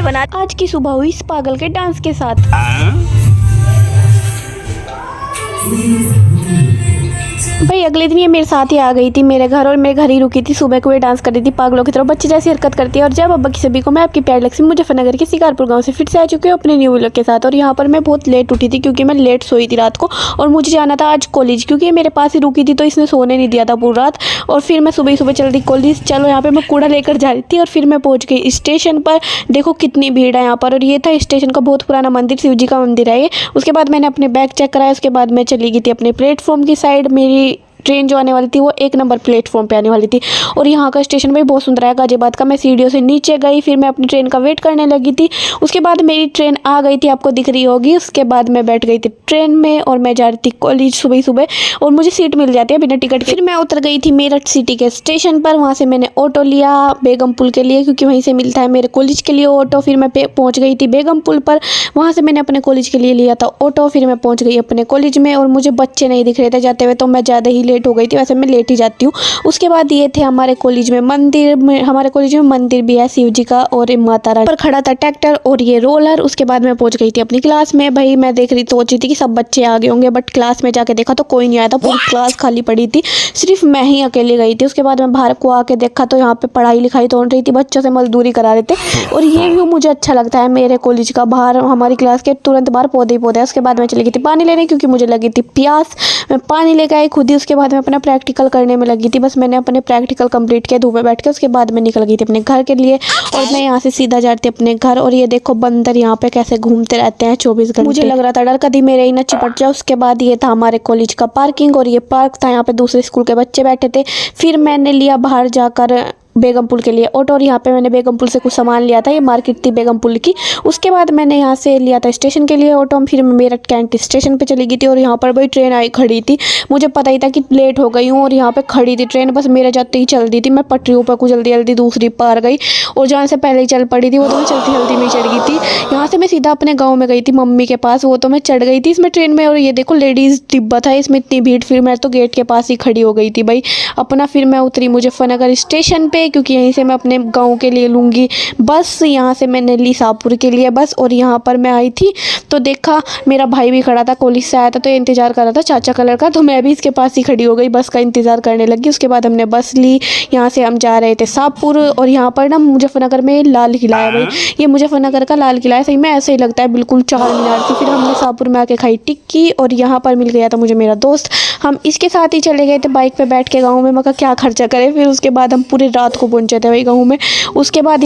बना। आज की सुबह हुई इस पागल के डांस के साथ। भाई अगले दिन ये मेरे साथ ही आ गई थी मेरे घर और मेरे घर ही रुकी थी। सुबह को ये डांस कर रही थी पागलों की तरह, बच्चे जैसी हरकत करती है। और जब अब्बा की सभी को मैं आपकी प्यारी लक्ष्मी मुजफ्फरनगर के शिकारपुर गांव से फिर से आ चुकी हूँ अपने न्यू व्लॉग के साथ। और यहाँ पर मैं बहुत लेट उठी थी क्योंकि मैं लेट सोई थी रात को और मुझे जाना था आज कॉलेज, क्योंकि ये मेरे पास ही रुकी थी तो इसने सोने नहीं दिया था पूरी रात। और फिर मैं सुबह सुबह चल रही कॉलेज। चलो यहाँ पर मैं कूड़ा लेकर जा रही थी और फिर मैं पहुँच गई स्टेशन पर। देखो कितनी भीड़ है यहाँ पर। और ये था स्टेशन का बहुत पुराना मंदिर, शिव जी का मंदिर है ये। उसके बाद मैंने अपने बैग चेक कराया, उसके बाद मैं चली गई थी अपने प्लेटफॉर्म की साइड। मेरी ट्रेन जो आने वाली थी वो 1 नंबर प्लेटफॉर्म पे आने वाली थी। और यहाँ का स्टेशन भी बहुत सुंदर है गाजियाबाद का। मैं सीढ़ियों से नीचे गई, फिर मैं अपनी ट्रेन का वेट करने लगी थी। उसके बाद मेरी ट्रेन आ गई थी, आपको दिख रही होगी। उसके बाद मैं बैठ गई थी ट्रेन में और मैं जा रही थी कॉलेज सुबह सुबह। और मुझे सीट मिल जाती है बिना टिकट के। फिर मैं उतर गई थी मेरठ सिटी के स्टेशन पर। वहाँ से मैंने ऑटो लिया बेगम पुल के लिए, क्योंकि वहीं से मिलता है मेरे कॉलेज के लिए ऑटो। फिर मैं पहुँच गई थी बेगम पुल पर। वहाँ से मैंने अपने कॉलेज के लिए लिया था ऑटो। फिर मैं पहुँच गई अपने कॉलेज में और मुझे बच्चे नहीं दिख रहे थे जाते हुए, तो मैं ज़्यादा ही लेट हो गई थी। वैसे मैं लेट ही जाती हूँ। उसके बाद ये थे हमारे कॉलेज में मंदिर। हमारे कॉलेज में मंदिर भी है शिव जी का और माता रानी पर खड़ा था ट्रैक्टर और ये रोलर। उसके बाद मैं पहुंच गई थी अपनी क्लास में। भाई मैं देख रही सोच रही थी कि सब बच्चे आ गए होंगे, बट क्लास में जाके देखा तो कोई नहीं आया था। पूरी क्लास खाली पड़ी थी, सिर्फ मैं ही अकेली गई थी। उसके बाद मैं बाहर को आके देखा तो यहाँ पे पढ़ाई लिखाई तो हो रही थी, बच्चों से मजदूरी करा रहे थे। और ये व्यू मुझे अच्छा लगता है मेरे कॉलेज का। बाहर हमारी क्लास के तुरंत बाहर पौधे ही पौधे। उसके बाद मैं चली गई थी पानी लेने क्योंकि मुझे लगी थी प्यास। मैं पानी लेकर आई खुद ही। उसके बाद मैं अपना प्रैक्टिकल करने में लगी थी। बस मैंने अपने प्रैक्टिकल कंप्लीट किया धूप में बैठ के। उसके बाद मैं निकल गई थी अपने घर के लिए और मैं यहाँ से सीधा जाती अपने घर। और ये देखो बंदर यहाँ पे कैसे घूमते रहते हैं 24 घंटे। मुझे लग रहा था डर कभी मेरे ही न चिपट जाए। उसके बाद ये था हमारे कॉलेज का पार्किंग और ये पार्क था, यहाँ पे दूसरे स्कूल के बच्चे बैठे थे। फिर मैंने लिया बाहर जाकर बेगम पुल के लिए ऑटो। और यहाँ पे मैंने बेगम पुल से कुछ सामान लिया था, ये मार्केट थी बेगम पुल की। उसके बाद मैंने यहाँ से लिया था स्टेशन के लिए ऑटो। फिर मैं मेरठ कैंट स्टेशन पे चली गई थी और यहाँ पर भाई ट्रेन आई खड़ी थी। मुझे पता ही था कि लेट हो गई हूँ और यहाँ पे खड़ी थी ट्रेन, बस मेरे जाते ही चल दी थी। मैं पटरियों पर कुछ जल्दी जल्दी दूसरी पार गई और जहाँ से पहले ही चल पड़ी थी वो तो मैं चलती जल्दी में चढ़ गई थी। यहाँ से मैं सीधा अपने गाँव में गई थी मम्मी के पास, वो तो मैं चढ़ गई थी इसमें ट्रेन में। और ये देखो लेडीज़ डिब्बा था, इसमें इतनी भीड़। फिर मैं तो गेट के पास ही खड़ी हो गई थी भाई अपना। फिर मैं उतरी मुजफ्फरनगर स्टेशन पे, क्योंकि यहीं से मैं अपने गांव के लिए लूँगी बस। यहाँ से मैंने ली शाहपुर के लिए बस। और यहाँ पर मैं आई थी तो देखा मेरा भाई भी खड़ा था, कॉलेज से आया था तो ये इंतज़ार कर रहा था चाचा कलर का। तो मैं भी इसके पास ही खड़ी हो गई, बस का इंतज़ार करने लगी। उसके बाद हमने बस ली, यहाँ से हम जा रहे थे शाहपुर। और यहाँ पर ना मुजफ्फरनगर में लाल किला है भाई, ये मुजफ्फरनगर का लाल किला है। सही में ऐसे ही लगता है बिल्कुल चार मीनार की। फिर हमने शाहपुर में आके खाई टिक्की और यहाँ पर मिल गया था मुझे मेरा दोस्त। हम इसके साथ ही चले गए थे बाइक पे बैठ के गाँव में। मगर क्या खर्चा करे। फिर उसके बाद हम पूरी रात को पहुँचे थे भाई गाँव में। उसके बाद